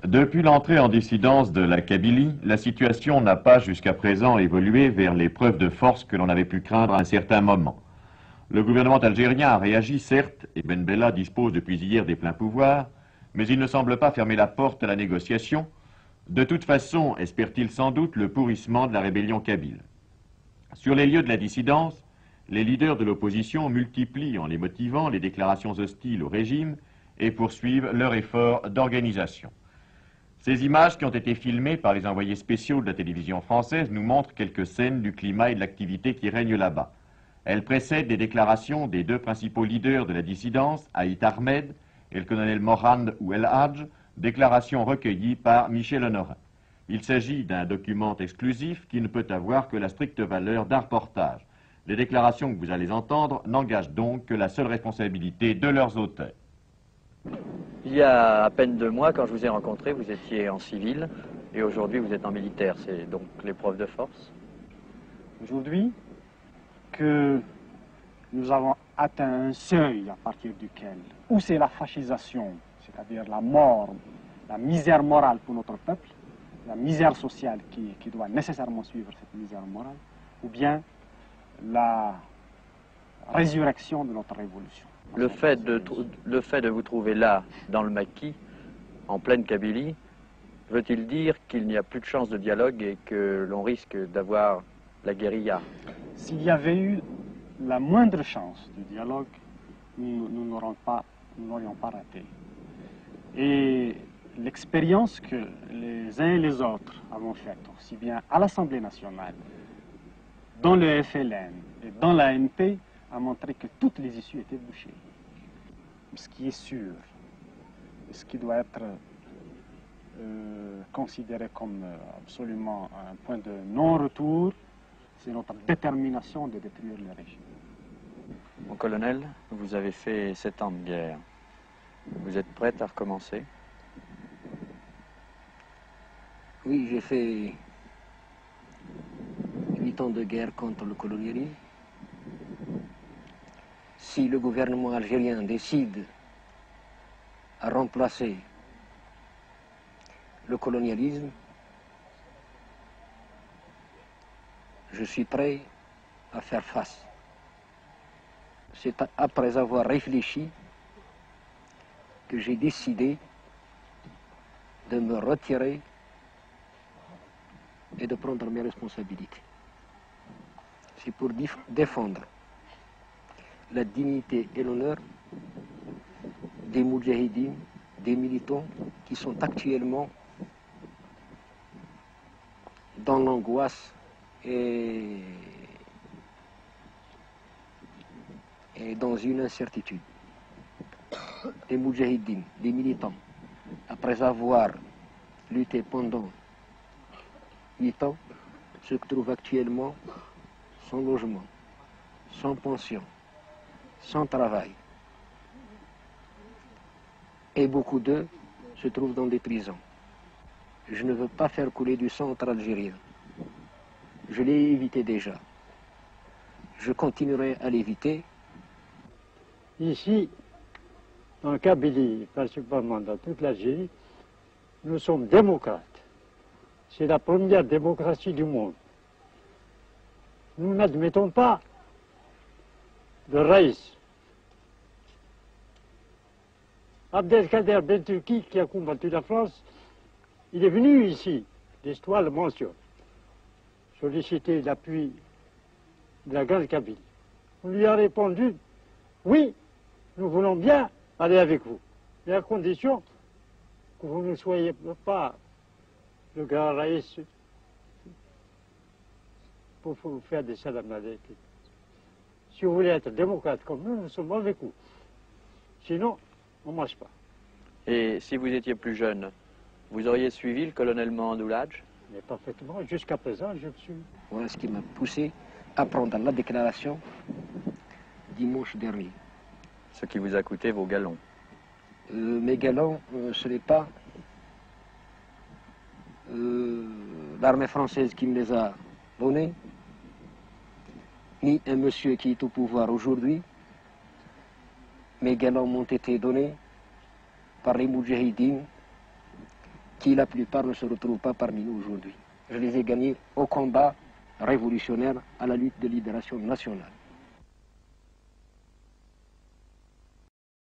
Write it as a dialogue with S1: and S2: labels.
S1: Depuis l'entrée en dissidence de la Kabylie, la situation n'a pas jusqu'à présent évolué vers les preuves de force que l'on avait pu craindre à un certain moment. Le gouvernement algérien a réagi, certes, et Ben Bella dispose depuis hier des pleins pouvoirs, mais il ne semble pas fermer la porte à la négociation. De toute façon, espère-t-il sans doute le pourrissement de la rébellion kabyle. Sur les lieux de la dissidence, les leaders de l'opposition multiplient, en les motivant, les déclarations hostiles au régime et poursuivent leur effort d'organisation. Ces images qui ont été filmées par les envoyés spéciaux de la télévision française nous montrent quelques scènes du climat et de l'activité qui règnent là-bas. Elles précèdent les déclarations des deux principaux leaders de la dissidence, Haït Ahmed et le colonel Morand ou El Hadj, déclarations recueillies par Michel Honorin. Il s'agit d'un document exclusif qui ne peut avoir que la stricte valeur d'un reportage. Les déclarations que vous allez entendre n'engagent donc que la seule responsabilité de leurs auteurs.
S2: Il y a à peine 2 mois, quand je vous ai rencontré, vous étiez en civil et aujourd'hui vous êtes en militaire. C'est donc l'épreuve de force.
S3: Aujourd'hui, que nous avons atteint un seuil à partir duquel, où c'est la fascisation, c'est-à-dire la mort, la misère morale pour notre peuple, la misère sociale qui doit nécessairement suivre cette misère morale, ou bien la résurrection de notre révolution.
S2: Le fait de vous trouver là, dans le maquis, en pleine Kabylie, veut-il dire qu'il n'y a plus de chance de dialogue et que l'on risque d'avoir la guérilla?
S3: S'il y avait eu la moindre chance de dialogue, nous n'aurions pas raté. Et l'expérience que les uns et les autres avons faite, aussi bien à l'Assemblée nationale, dans le FLN et dans l'ANP, a montré que toutes les issues étaient bouchées. Ce qui est sûr, ce qui doit être considéré comme absolument un point de non-retour, c'est notre détermination de détruire le régime.
S2: Mon colonel, vous avez fait 7 ans de guerre. Vous êtes prêt à recommencer?
S4: Oui, j'ai fait 8 ans de guerre contre le colonialisme. Si le gouvernement algérien décide à remplacer le colonialisme, je suis prêt à faire face. C'est après avoir réfléchi que j'ai décidé de me retirer et de prendre mes responsabilités. C'est pour défendre la dignité et l'honneur des moudjahidines, des militants qui sont actuellement dans l'angoisse et dans une incertitude. Des moudjahidines, des militants, après avoir lutté pendant 8 ans, se trouvent actuellement sans logement, sans pension, sans travail. Et beaucoup d'eux se trouvent dans des prisons. Je ne veux pas faire couler du sang entre Algériens. Je l'ai évité déjà. Je continuerai à l'éviter.
S5: Ici, en Kabylie, principalement dans toute l'Algérie, nous sommes démocrates. C'est la première démocratie du monde. Nous n'admettons pas de raïs. Abdelkader Ben Turki, qui a combattu la France, il est venu ici, l'histoire le mentionne, solliciter l'appui de la Grande Kabylie. On lui a répondu, oui, nous voulons bien aller avec vous, mais à condition que vous ne soyez pas le grand raïs pour vous faire des salam aleikum. Si vous voulez être démocrate comme nous, nous sommes avec vous. Sinon, on ne marche pas.
S2: Et si vous étiez plus jeune, vous auriez suivi le colonel Mandouladj?
S5: Mais parfaitement, jusqu'à présent, je le suis.
S4: Voilà ce qui m'a poussé à prendre la déclaration dimanche dernier.
S2: Ce qui vous a coûté vos galons.
S4: Mes galons, ce n'est pas l'armée française qui me les a donnés, ni un monsieur qui est au pouvoir aujourd'hui. Mes galons m'ont été donnés par les moudjahidines qui la plupart ne se retrouvent pas parmi nous aujourd'hui. Je les ai gagnés au combat révolutionnaire, à la lutte de libération nationale.